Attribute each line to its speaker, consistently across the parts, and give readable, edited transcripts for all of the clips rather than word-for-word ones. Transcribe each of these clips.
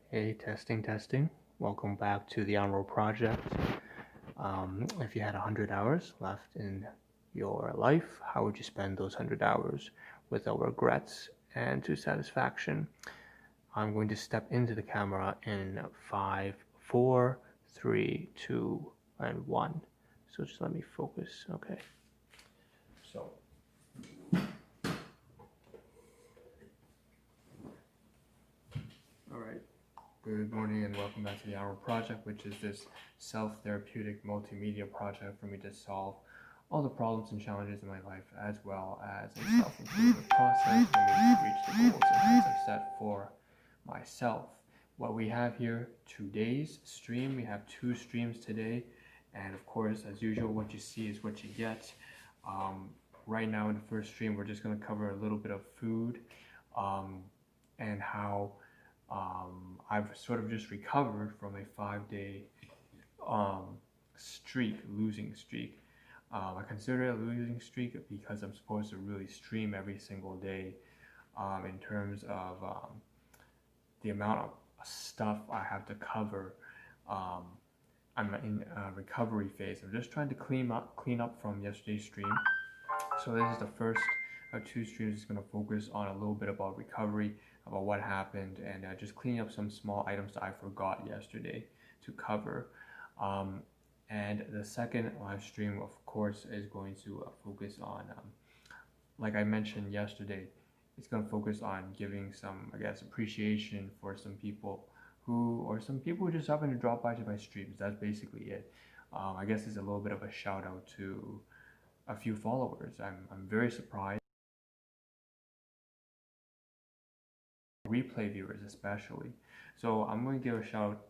Speaker 1: Hey, testing, testing. Welcome back to the Ahn Rho Project. If you had 100 hours left in your life, how would you spend those 100 hours without regrets and to satisfaction? I'm going to step into the camera in 5, 4, 3, 2, and 1. So just let me focus. Okay. So. All right. Good morning and welcome back to the Ahn Rho Project, which is this self-therapeutic multimedia project for me to solve all the problems and challenges in my life, as well as a self-improvement process for me to reach the goals and I've set for myself. What we have here, today's stream, we have 2 streams today, and of course, as usual, what you see is what you get. Right now in the first stream, we're just going to cover a little bit of food and how I've sort of just recovered from a 5-day losing streak. I consider it a losing streak because I'm supposed to really stream every single day in terms of the amount of stuff I have to cover. I'm in a recovery phase. I'm just trying to clean up from yesterday's stream. So this is the first of 2 streams. It's going to focus on a little bit about recovery, about what happened, and just cleaning up some small items that I forgot yesterday to cover. And the second live stream, of course, is going to focus on, like I mentioned yesterday, it's going to focus on giving some, I guess, appreciation for some people who just happen to drop by to my streams. That's basically it. I guess it's a little bit of a shout out to a few followers. I'm very surprised. Replay viewers especially. So I'm going to give a shout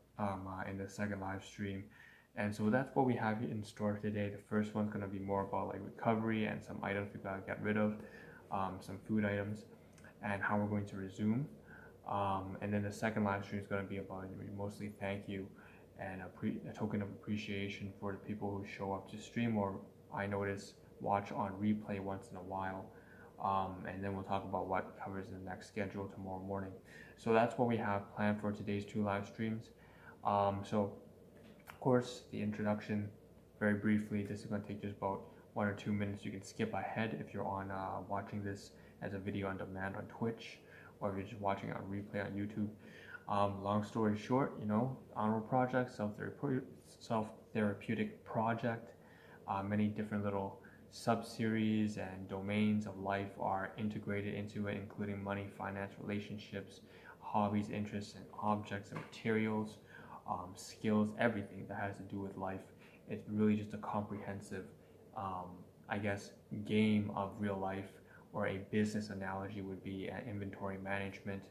Speaker 1: in the second live stream. And so that's what we have in store today. The first one's going to be more about like recovery and some items we gotta get rid of, some food items, and how we're going to resume. And then the second live stream is going to be about mostly thank you and a token of appreciation for the people who show up to stream, or I notice watch on replay once in a while. And then we'll talk about what covers in the next schedule tomorrow morning. So that's what we have planned for today's 2 live streams. So of course, the introduction, very briefly, this is going to take just about 1 or 2 minutes. You can skip ahead if you're on watching this as a video on demand on Twitch, or if you're just watching on replay on YouTube. Long story short, Ahn Rho Project, self-therapeutic project, many different little sub-series and domains of life are integrated into it, including money, finance, relationships, hobbies, interests, and objects and materials, skills, everything that has to do with life. It's really just a comprehensive, I guess, game of real life, or a business analogy would be inventory management.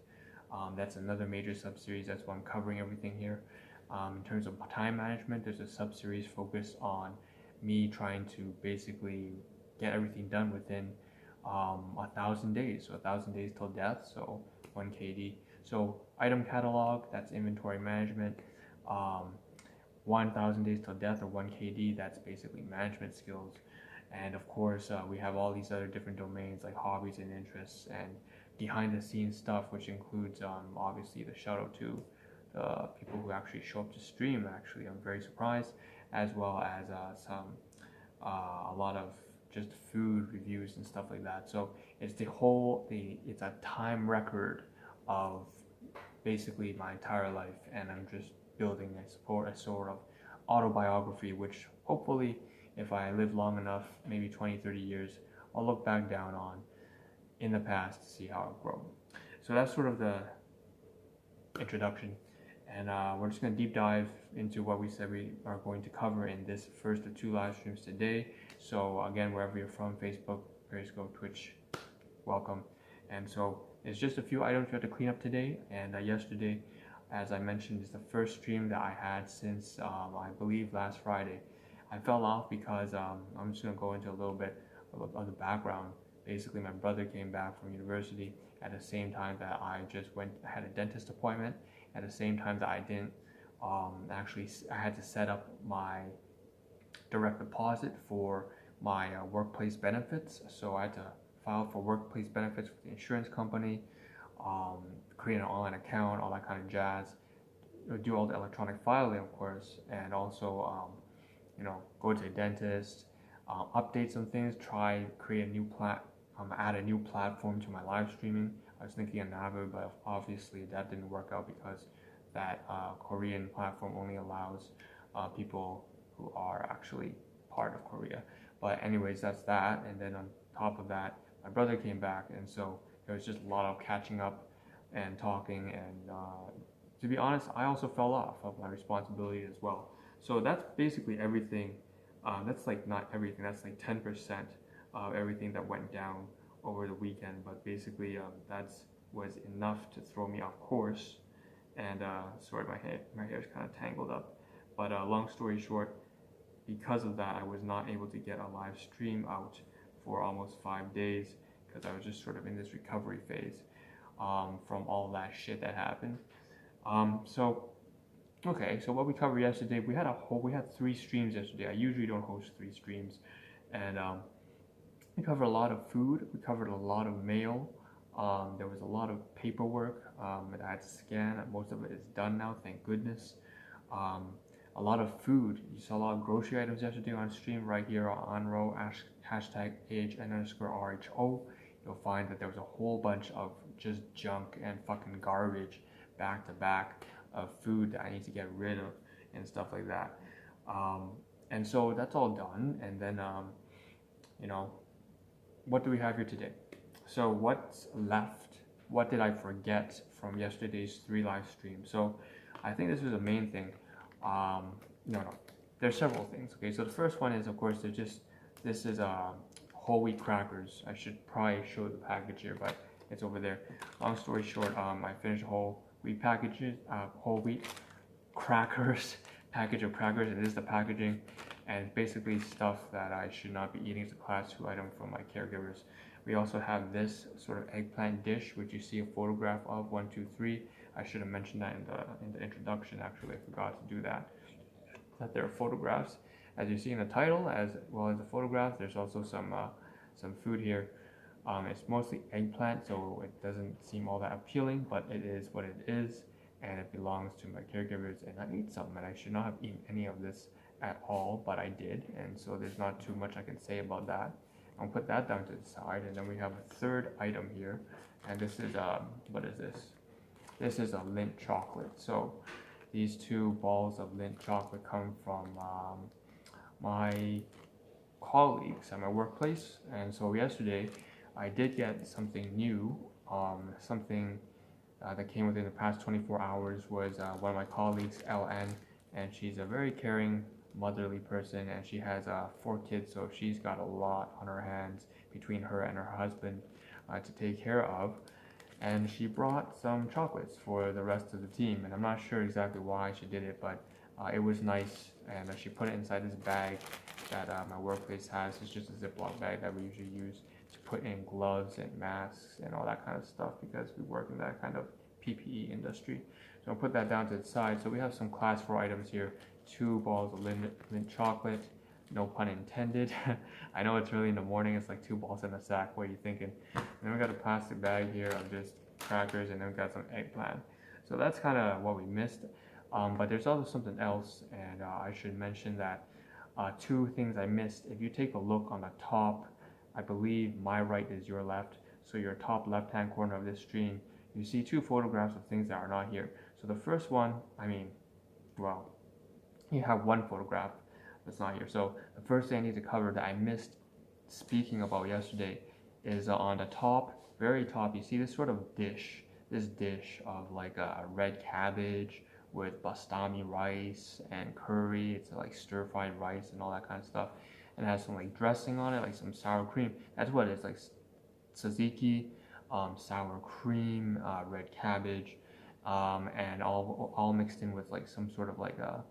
Speaker 1: That's another major sub-series. That's why I'm covering everything here. In terms of time management, there's a sub-series focused on me trying to basically get everything done within 1,000 days. So 1,000 days till death, so 1 KD. So item catalog, that's inventory management. 1,000 days till death, or 1 KD, that's basically management skills. And of course, we have all these other different domains like hobbies and interests and behind the scenes stuff, which includes obviously the shout out to the people who actually show up to stream. Actually, I'm very surprised, as well as a lot of just food reviews and stuff like that. So it's it's a time record of basically my entire life, and I'm just building a sort of autobiography, which hopefully, if I live long enough, maybe 20-30 years, I'll look back down on in the past to see how I've grown. So that's sort of the introduction, and we're just going to deep dive into what we said we are going to cover in this first of 2 live streams today. So again, wherever you're from, Facebook, Periscope, Twitch, welcome. And so it's just a few items we have to clean up today, and yesterday, as I mentioned, is the first stream that I had since I believe last Friday. I fell off because I'm just going to go into a little bit of the background. Basically, my brother came back from university at the same time that I had a dentist appointment, at the same time that I didn't I had to set up my direct deposit for my workplace benefits. So I had to file for workplace benefits with the insurance company, create an online account, all that kind of jazz. do all the electronic filing, of course, and also go to a dentist, update some things, try create a new add a new platform to my live streaming. I was thinking of Navu, but obviously that didn't work out because that Korean platform only allows people who are actually part of Korea. But anyways, that's that. And then on top of that, my brother came back, and so there was just a lot of catching up and talking. And to be honest, I also fell off of my responsibility as well. So that's basically everything. That's like not everything. That's like 10% of everything that went down over the weekend. But basically, was enough to throw me off course. And sorry, my hair is kind of tangled up. But long story short, because of that, I was not able to get a live stream out for almost 5 days because I was just sort of in this recovery phase from all that shit that happened. Okay, so what we covered yesterday, we had 3 streams yesterday. I usually don't host 3 streams, and we covered a lot of food. We covered a lot of mail. There was a lot of paperwork that I had to scan. Most of it is done now, thank goodness. A lot of food. You saw a lot of grocery items yesterday on stream right here on Ahn Rho, hashtag AHN_RHO. You'll find that there was a whole bunch of just junk and fucking garbage back to back of food that I need to get rid of and stuff like that. And so that's all done. And then, what do we have here today? So what's left? What did I forget from yesterday's 3 live streams? So I think this is the main thing. No, there's several things. Okay, so the first one is, of course, this is whole wheat crackers. I should probably show the package here, but it's over there. Long story short, I finished whole wheat crackers, package of crackers. It is the packaging, and basically stuff that I should not be eating as a class 2 item from my caregivers. We also have this sort of eggplant dish, which you see a photograph of, 1, 2, 3. I should have mentioned that in the introduction. Actually, I forgot to do that. That there are photographs, as you see in the title, as well as the photograph. There's also some food here. It's mostly eggplant, so it doesn't seem all that appealing, but it is what it is, and it belongs to my caregivers. And I ate some, and I should not have eaten any of this at all, but I did, and so there's not too much I can say about that. I'll put that down to the side, and then we have a third item here, and this is what is this? This is a Lindt chocolate. So these 2 balls of Lindt chocolate come from my colleagues at my workplace, and so yesterday I did get something new. Something that came within the past 24 hours was one of my colleagues, LN, and she's a very caring, motherly person, and she has 4 kids, so she's got a lot on her hands between her and her husband to take care of. And she brought some chocolates for the rest of the team, and I'm not sure exactly why she did it, but it was nice. And she put it inside this bag that my workplace has. It's just a Ziploc bag that we usually use to put in gloves and masks and all that kind of stuff because we work in that kind of PPE industry. So I'll put that down to the side. So we have some class 4 items here. 2 balls of Lindt chocolate, no pun intended. I know it's early in the morning, it's like 2 balls in a sack. What are you thinking? And then we got a plastic bag here of just crackers, and then we got some eggplant. So that's kind of what we missed. But there's also something else, and I should mention that 2 things I missed. If you take a look on the top, I believe my right is your left, so your top left-hand corner of this stream, you see 2 photographs of things that are not here. So the first one, you have 1 photograph that's not here. So the first thing I need to cover that I missed speaking about yesterday is on the top, very top, you see this sort of dish, of like a red cabbage with bastami rice and curry. It's like stir-fried rice and all that kind of stuff, and it has some like dressing on it, like some sour cream. That's what it is, like tzatziki, sour cream, red cabbage, and all mixed in with like some sort of like a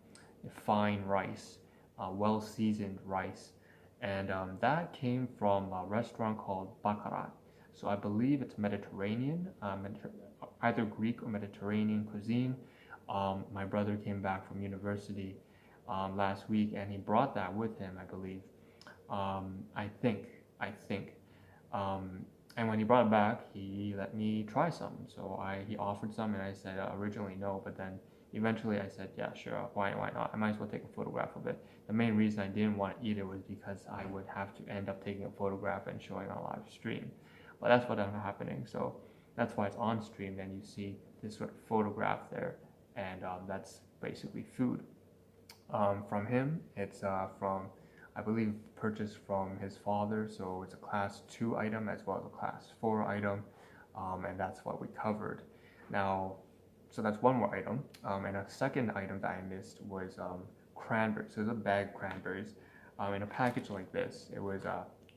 Speaker 1: fine rice, well seasoned rice, and that came from a restaurant called Bakarat. So I believe it's Mediterranean, either Greek or Mediterranean cuisine. My brother came back from university last week, and he brought that with him, I believe. I think. And when he brought it back, he let me try some. So he offered some, and I said originally no, but then eventually I said, yeah, sure, why not? I might as well take a photograph of it. The main reason I didn't want to eat it was because I would have to end up taking a photograph and showing on a live stream. But that's what ended up happening. So that's why it's on stream. Then you see this sort of photograph there, and that's basically food. From him, it's from, I believe, purchased from his father. So it's a class 2 item as well as a class 4 item, and that's what we covered. Now, so that's one more item. And a second item that I missed was cranberries. So it's a bag of cranberries in a package like this. It was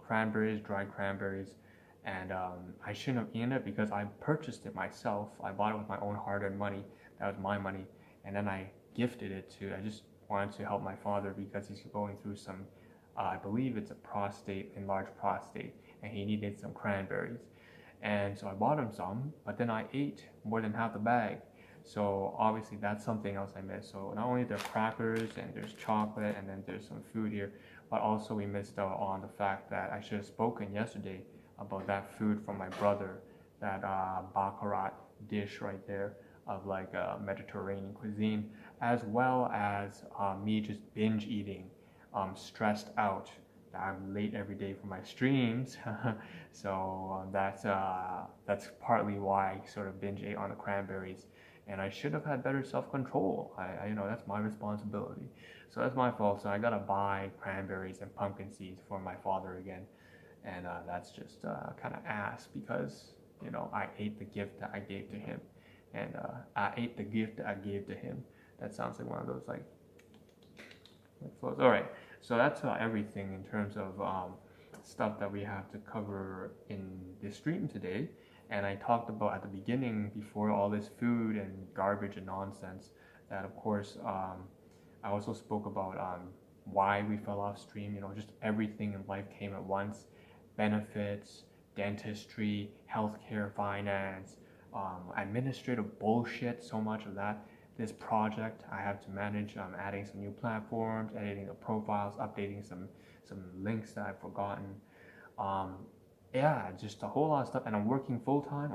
Speaker 1: cranberries, dried cranberries, and I shouldn't have eaten it because I purchased it myself. I bought it with my own hard-earned money. That was my money, and then I gifted it to. I just wanted to help my father because he's going through some. I believe it's a enlarged prostate, and he needed some cranberries. And so I bought him some, but then I ate more than half the bag. So obviously that's something else I missed. So not only there's crackers and there's chocolate and then there's some food here, but also we missed out on the fact that I should have spoken yesterday about that food from my brother, that Bakarat dish right there of like Mediterranean cuisine, as well as me just binge eating, stressed out. I'm late every day for my streams, so that's partly why I sort of binge ate on the cranberries, and I should have had better self-control. I that's my responsibility, so that's my fault. So I gotta buy cranberries and pumpkin seeds for my father again, and that's just kind of ass because I ate the gift that I gave to him, and I ate the gift that I gave to him. That sounds like one of those like flows. All right. So that's everything in terms of stuff that we have to cover in this stream today. And I talked about at the beginning, before all this food and garbage and nonsense, that of course I also spoke about why we fell off stream. Just everything in life came at once: benefits, dentistry, healthcare, finance, administrative bullshit. So much of that. This project I have to manage, adding some new platforms, editing the profiles, updating some links that I've forgotten. Yeah, just a whole lot of stuff. And I'm working full time.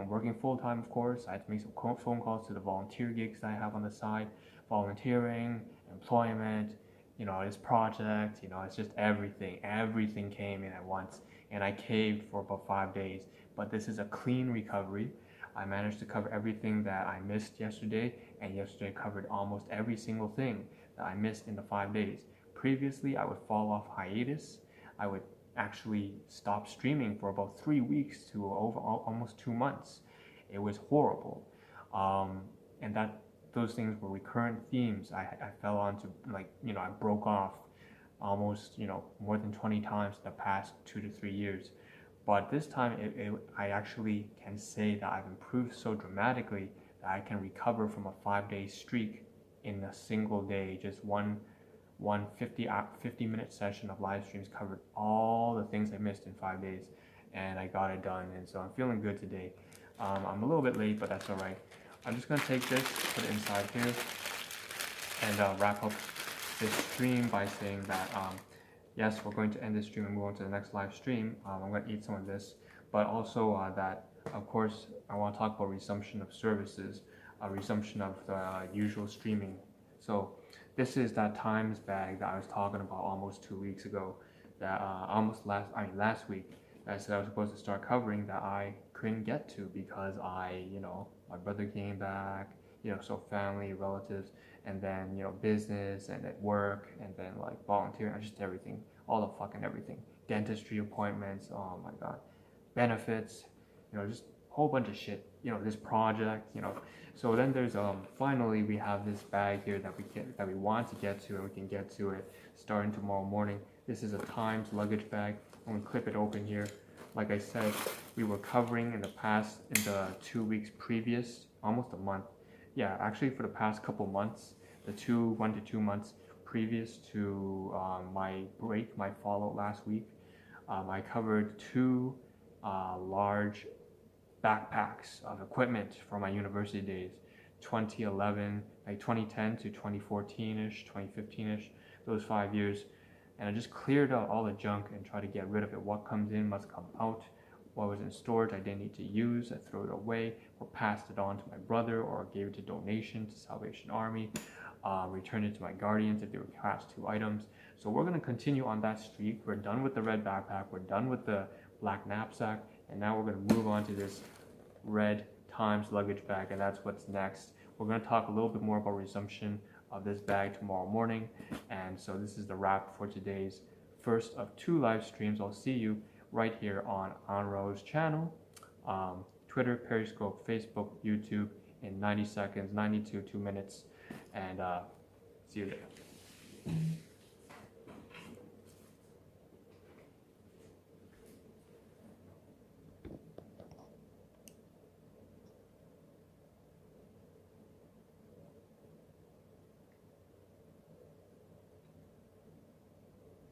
Speaker 1: Of course. I have to make some phone calls to the volunteer gigs that I have on the side, volunteering, employment, this project. It's just everything. Everything came in at once, and I caved for about 5 days. But this is a clean recovery. I managed to cover everything that I missed yesterday, and yesterday covered almost every single thing that I missed in the 5 days. Previously, I would fall off hiatus. I would actually stop streaming for about 3 weeks to over almost 2 months. It was horrible, and those things were recurrent themes. I fell onto, I broke off almost more than 20 times in the past 2 to 3 years. But this time, I actually can say that I've improved so dramatically that I can recover from a 5-day streak in a single day. Just one 50-minute session of live streams covered all the things I missed in 5 days, and I got it done. And so I'm feeling good today. I'm a little bit late, but that's all right. I'm just gonna take this, put it inside here, and wrap up this stream by saying that. Yes, we're going to end this stream and move on to the next live stream. I'm going to eat some of this, but also that, of course, I want to talk about resumption of services, resumption of the usual streaming. So this is that Times bag that I was talking about almost 2 weeks ago, that last week, that I said I was supposed to start covering, that I couldn't get to because my brother came back, so family, relatives, and then business, and at work, and then like volunteering, just everything, all the fucking everything, dentistry appointments, oh my god, benefits, just a whole bunch of shit, this project, so then there's finally we have this bag here that we want to get to, and we can get to it starting tomorrow morning. This is a Times luggage bag. I'm gonna clip it open here. Like I said, we were covering in the 2 weeks previous, almost a month. Yeah, actually for the past couple months, 1 to 2 months previous to my fallout last week, I covered 2 large backpacks of equipment from my university days, 2010 to 2014-ish, 2015-ish, those 5 years. And I just cleared out all the junk and tried to get rid of it. What comes in must come out. what was in storage I didn't need to use, I threw it away, or passed it on to my brother, or gave it to donation to Salvation Army, returned it to my guardians if they were class 2 items. So we're going to continue on that streak. We're done with the red backpack, we're done with the black knapsack, and now we're going to move on to this red Times luggage bag, and that's what's next. We're going to talk a little bit more about resumption of this bag tomorrow morning. And so this is the wrap for today's first of 2 live streams. I'll see you right here on Ahn Rho's channel, Twitter, Periscope, Facebook, YouTube in 90 seconds, 2 minutes, and see you there.